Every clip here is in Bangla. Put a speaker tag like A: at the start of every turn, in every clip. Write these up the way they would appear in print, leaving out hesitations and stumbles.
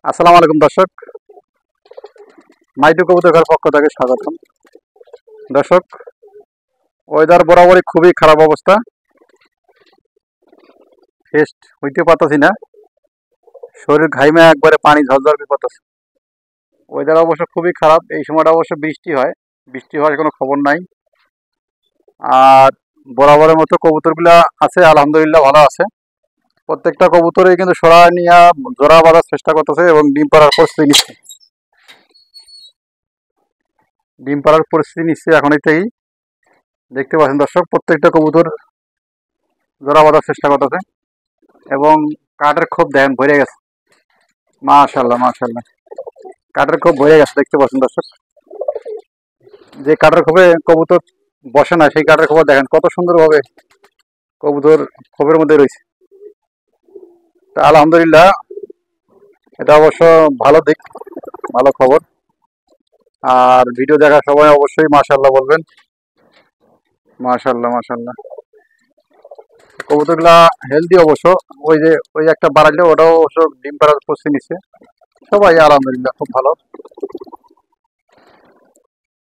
A: আসসালামু আলাইকুম দর্শক, মাইটু কবুতর ঘর পক্ষ থেকে স্বাগতম। দর্শক, ওয়েদার বরাবরই খুবই খারাপ অবস্থা, ফেস্ট হইতে পারতেছি না, শরীর ঘাইমে একবারে পানি ঝরঝর করতেছে। ওয়েদার অবশ্য খুবই খারাপ, এই সময়টা অবশ্য বৃষ্টি হয়, বৃষ্টি হওয়ার কোনো খবর নাই। আর বরাবরের মতো কবুতরগুলা আছে, আলহামদুলিল্লাহ ভালো আছে। প্রত্যেকটা কবুতরই কিন্তু সরা নিয়ে জোড়া বাঁধার চেষ্টা করতেছে এবং ডিম পাড়ার পরিস্থিতি নিচ্ছে এখন থেকেই। দেখতে পাচ্ছেন দর্শক, প্রত্যেকটা কবুতর জোড়া বাঁধার চেষ্টা করতেছে এবং কাঠের খোপ দেখেন ভরে গেছে। মাশাল্লাহ মাশাল্লাহ, কাঠের খোপ ভরে গেছে, দেখতে পাচ্ছেন দর্শক। যে কাঠের খোপে কবুতর বসে না, সেই কাঠের খোপ দেখেন কত সুন্দরভাবে কবুতর খোপের মধ্যে রয়েছে। তা আলহামদুলিল্লাহ, এটা অবশ্য ভালো দিক, ভালো খবর। আর ভিডিও দেখার সময় অবশ্যই মাশাল্লাহ বলবেন। মাশাল্লাহ মাশাল্লাহ, কবুতরগুলা হেলদি অবশ্য। ওই যে একটা বাড়াইলে ওটাও অবশ্য ডিম পাড়ার প্রস্তুতি নিচ্ছে। সবাই আলহামদুলিল্লাহ খুব ভালো।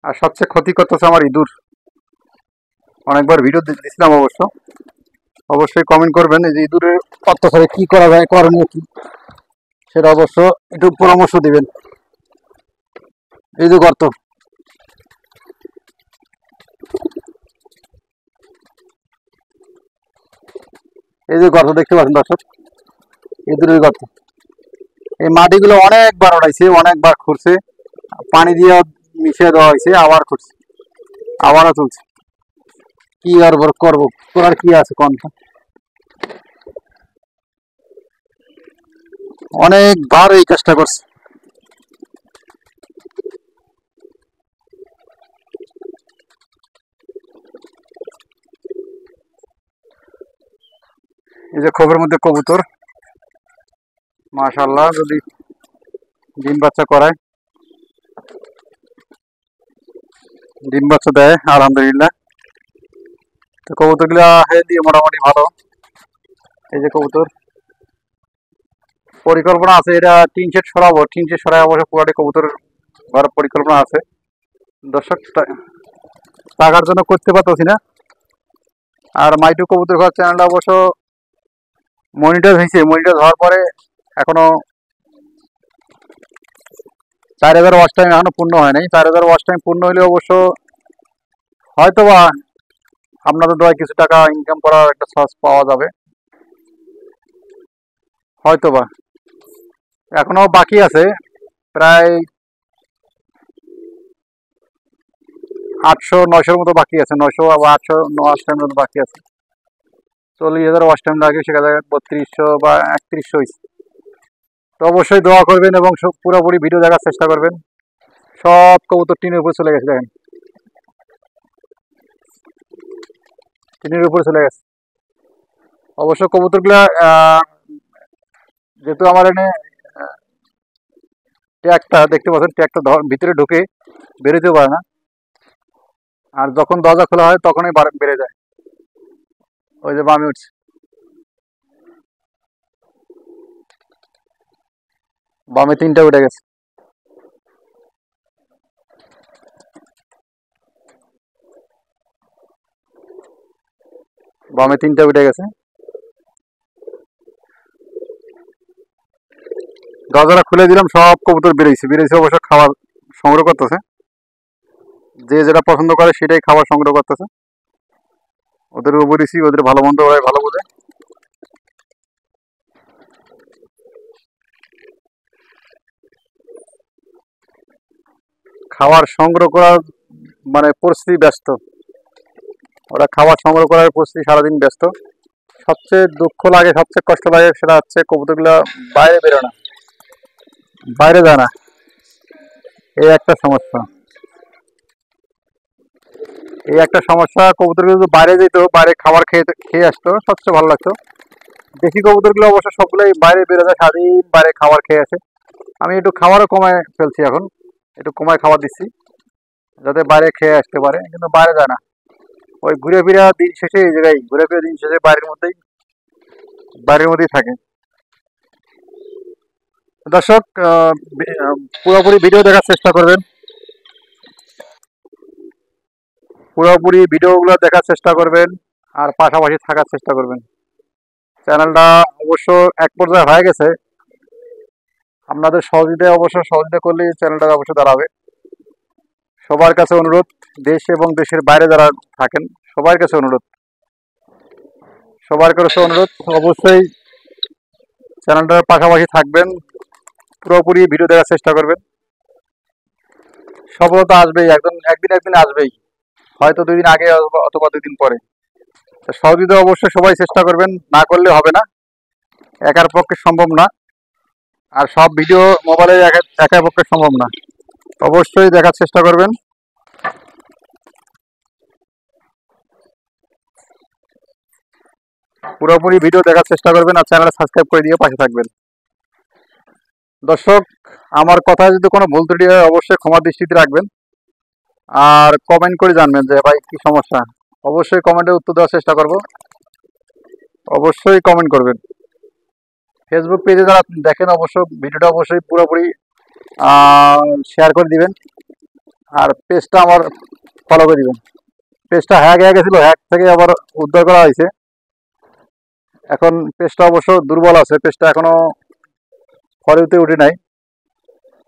A: আর সবচেয়ে ক্ষতি করতেছে আমার ইঁদুর। অনেকবার ভিডিও দিছিলাম অবশ্য, অবশ্যই কমেন্ট করবেন এই যে ইঁদুরের অত্যাচারে কি করা যায়, করণীয় কি, সেটা অবশ্য একটু পরামর্শ দিবেন। এই যে গর্ত, এই যে গর্ত দেখতে পাচ্ছেন দর্শক, ইঁদুরের গর্ত। এই মাটিগুলো অনেকবার ওড়াইছে, অনেকবার খুঁড়ছে, পানি দিয়ে মিশিয়ে দেওয়া হয়েছে, আবার খুঁড়ছে, আবারও চলছে। কি আর করবো, করার কি আছে কোন? অনেকবার এই কাজটা করছে। এই যে খোপের মধ্যে কবুতর, মাশাআল্লাহ, যদি ডিম বাচ্চা করায়, ডিম বাচ্চা দেয় আলহামদুলিল্লাহ। তো কবুতরগুলা দিয়ে মোটামুটি ভালো। এই যে কবুতর, পরিকল্পনা আছে এটা টিন শেড সরাবো, টিন শেড সরাই অবশ্য পুরাটি কবুতর ঘরের পরিকল্পনা আছে। দর্শক, টাকার জন্য করতে পারতেছি না। আর মাইটু কবুতর ঘর চ্যানেলটা অবশ্য মনিটাইজ হয়েছে, মনিটাইজ হওয়ার পরে এখনো 4000 ওয়াচ টাইম এখনো পূর্ণ হয় নাই। 4000 ওয়াচ টাইম পূর্ণ হলে অবশ্য হয়তোবা আপনাদের দোয়ায় কিছু টাকা ইনকাম করার একটা সোর্স পাওয়া যাবে, হয়তোবা। এখনো বাকি আছে প্রায় 800-900 মতো বাকি আছে, 900 বা 800 ওয়াচ টাইম মতো বাকি আছে। 40,000 ওয়াচ টাইম লাগে, সেখানে 3200 বা 3100 হয়েছে। তো অবশ্যই দোয়া করবেন এবং পুরোপুরি ভিডিও দেখার চেষ্টা করবেন। সব কবুতর টিনের উপরে চলে গেছে, দেখেন টিনের উপরে চলে গেছে। অবশ্য কবুতরগুলা যেহেতু আমার এনে ট্যাগটা দেখতে পাচ্ছেন, ট্যাগটা ভিতরে ঢুকে বেরোতেও পারে না। আর যখন দরজা খোলা হয় তখনই বেড়ে যায়। ওই যে বামে উঠছে, বামে 3টা উঠে গেছে। বামে 3টা উঠে গেছে। দরজাটা খুলে দিলাম, সব কবুতর বেরিয়েছে অবশ্য খাবার সংগ্রহ করতেছে। যে যেটা পছন্দ করে সেটাই খাবার সংগ্রহ করতেছে। ওদের উপরেছি, ওদের ভালো মন্দ ওরাই ভালো বোঝে। খাবার সংগ্রহ করার মানে পরিস্থিতি ব্যস্ত, ওরা খাবার সংগ্রহ করার পরিস্থিতি সারাদিন ব্যস্ত। সবচেয়ে দুঃখ লাগে, সবচেয়ে কষ্ট লাগে সেটা হচ্ছে কবুতরগুলো বাইরে বেরো না, বাইরে যায় না, এই একটা সমস্যা। এই একটা সমস্যা, কবুতরগুলো যদি বাইরে যেত, বাইরে খাবার খেয়ে আসতো, সবচেয়ে ভালো লাগতো। দেশি কবুতরগুলো অবশ্য সবগুলোই বাইরে বেরো যায়, সারাদিন বাইরে খাবার খেয়ে আসে। আমি একটু খাবারও কমায় ফেলছি এখন, একটু কমায় খাবার দিচ্ছি যাতে বাইরে খেয়ে আসতে পারে, কিন্তু বাইরে যায় না। ওই ঘুরে ফিরে দিন শেষে এই জায়গায় ঘুরে ফিরে দিন শেষে বাইরের মধ্যেই থাকে। দর্শক পুরোপুরি ভিডিও দেখার চেষ্টা করবেন, পুরোপুরি ভিডিওগুলো দেখার চেষ্টা করবেন আর পাশাপাশি থাকার চেষ্টা করবেন। চ্যানেলটা অবশ্য এক পর্যায়ে হয়ে গেছে, আপনাদের সহযোগিতা করলে চ্যানেলটা অবশ্য দাঁড়াবে। সবার কাছে অনুরোধ, দেশ এবং দেশের বাইরে যারা থাকেন সবার কাছে অনুরোধ অবশ্যই চ্যানেলটার পাশাপাশি থাকবেন, পুরোপুরি ভিডিও দেখার চেষ্টা করবেন। সফলতা আসবেই, একদিন আসবেই, হয়তো 2 দিন আগে অথবা 2 দিন পরে। সহযোগিতা অবশ্যই সবাই চেষ্টা করবেন, না করলে হবে না, একার পক্ষে সম্ভব না। আর সব ভিডিও মোবাইলে একার পক্ষে সম্ভব না, অবশ্যই দেখার চেষ্টা করবেন। পুরোপুরি ভিডিও দেখার চেষ্টা করবেন আর চ্যানেল সাবস্ক্রাইব করে দিয়ে পাশে থাকবেন। দর্শক, আমার কথায় যদি কোনো ভুল ত্রুটি হয় অবশ্যই ক্ষমা দৃষ্টিতে রাখবেন আর কমেন্ট করে জানবেন যে ভাই কি সমস্যা। অবশ্যই কমেন্টের উত্তর দেওয়ার চেষ্টা করব, অবশ্যই কমেন্ট করবেন। ফেসবুক পেজে যারা দেখেন ভিডিওটা অবশ্যই পুরোপুরি শেয়ার করে দিবেন আর পেজটা আমার ফলো করে দিবেন। পেজটা হ্যাক হয়ে গেছিলো, হ্যাক থেকে আবার উদ্ধার করা হয়েছে। এখন পেজটা অবশ্য দুর্বল আছে, পেজটা এখনো ফরিতে উঠে নাই।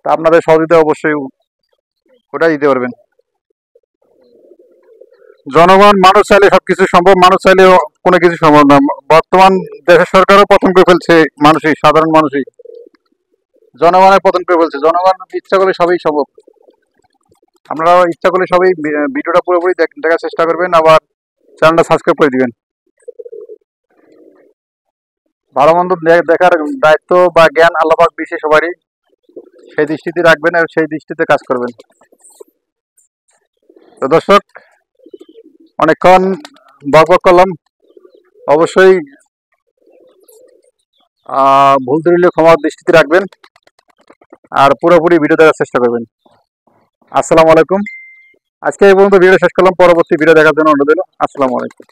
A: তা আপনাদের সহযোগিতা অবশ্যই ওটা দিতে পারবেন। জনগণ, মানুষ চাইলে সবকিছু সম্ভব, মানুষ চাইলে কোনো কিছু সম্ভব না। বর্তমান দেশের সরকারও পতন করে ফেলছে, সাধারণ মানুষই জনগণের পতন করে ফেলছে। জনগণ ইচ্ছা করলে সবই সম্ভব। আপনারা ইচ্ছা করলে সবই ভিডিওটা পুরোপুরি দেখার চেষ্টা করবেন, আবার চ্যানেলটা সাবস্ক্রাইব করে দিবেন। ভালো মন্দ দেখার দায়িত্ব বা জ্ঞান আল্লাহ পাক দিয়েছে সবারই, সেই দৃষ্টিতে রাখবেন আর সেই দৃষ্টিতে কাজ করবেন। তো দর্শক, অনেকক্ষণ বক করলাম, অবশ্যই ভুল ত্রুটি ক্ষমার দৃষ্টিতে রাখবেন আর পুরোপুরি ভিডিও দেখার চেষ্টা করবেন। আসসালামু আলাইকুম। আজকে এই পর্যন্ত ভিডিও শেষ করলাম, পরবর্তী ভিডিও দেখার জন্য অনুরোধ রইল। আসসালামু আলাইকুম।